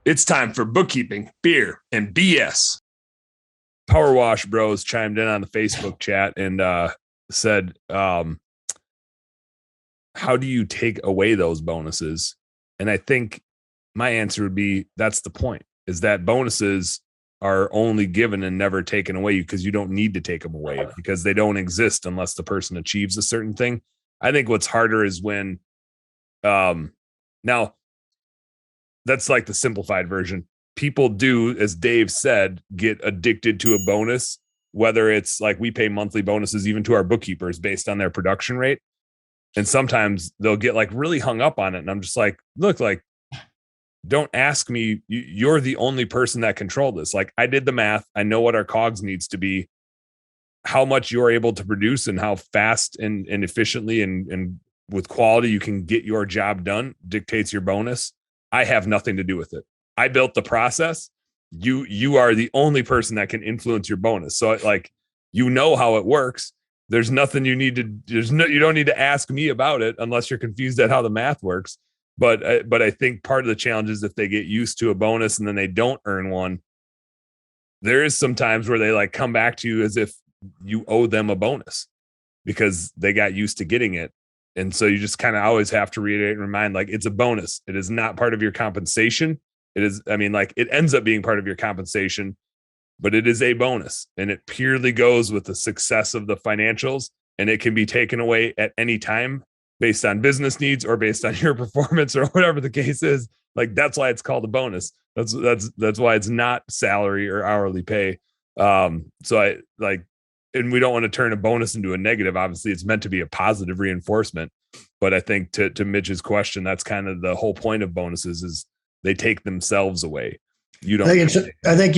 It's time for bookkeeping, beer, and BS. Power Wash Bros chimed in on the Facebook chat and said, how do you take away those bonuses? And I think my answer would be, that's the point, is that bonuses are only given and never taken away because you don't need to take them away because they don't exist unless the person achieves a certain thing. I think what's harder is when, now that's like the simplified version. People do, as Dave said, get addicted to a bonus, whether it's like we pay monthly bonuses even to our bookkeepers based on their production rate. And sometimes they'll get like really hung up on it. And I'm just like, look, like, don't ask me. You're the only person that control this. Like, I did the math. I know what our COGS needs to be. How much you're able to produce and how fast and efficiently and with quality you can get your job done dictates your bonus. I have nothing to do with it. I built the process. You are the only person that can influence your bonus. So like, you know how it works. There's nothing you need to, you don't need to ask me about it unless you're confused at how the math works. But I think part of the challenge is if they get used to a bonus and then they don't earn one, there is some times where they like come back to you as if you owe them a bonus because they got used to getting it. And so you just kind of always have to reiterate and remind, like, it's a bonus. It is not part of your compensation. It is, I mean, like, it ends up being part of your compensation, but it is a bonus and it purely goes with the success of the financials, and it can be taken away at any time based on business needs or based on your performance or whatever the case is. Like, that's why it's called a bonus. That's why it's not salary or hourly pay. So I like, and we don't want to turn a bonus into a negative. Obviously it's meant to be a positive reinforcement, but I think to Mitch's question, that's kind of the whole point of bonuses is they take themselves away. You don't. I think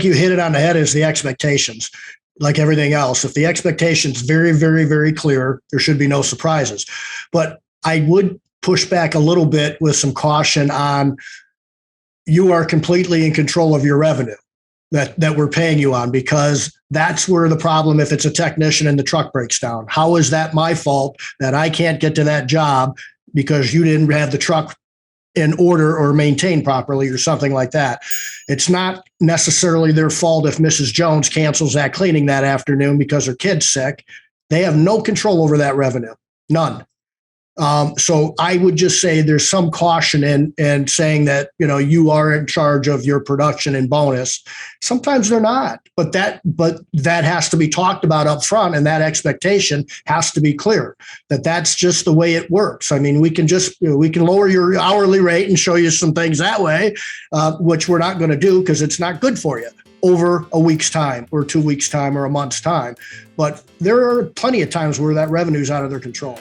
you hit it on the head, is the expectations. Like everything else, if the expectation's very, very, very clear, there should be no surprises. But I would push back a little bit with some caution on, you are completely in control of your revenue that we're paying you on, because that's where the problem, if it's a technician and the truck breaks down, how is that my fault that I can't get to that job because you didn't have the truck in order or maintained properly or something like that? It's not necessarily their fault if Mrs. Jones cancels that cleaning that afternoon because her kid's sick. They have no control over that revenue, none. So I would just say there's some caution in saying that, you are in charge of your production and bonus. Sometimes they're not, but that has to be talked about up front, and that expectation has to be clear that that's just the way it works. I mean, we can lower your hourly rate and show you some things that way, which we're not going to do because it's not good for you over a week's time or 2 weeks' time or a month's time. But there are plenty of times where that revenue is out of their control.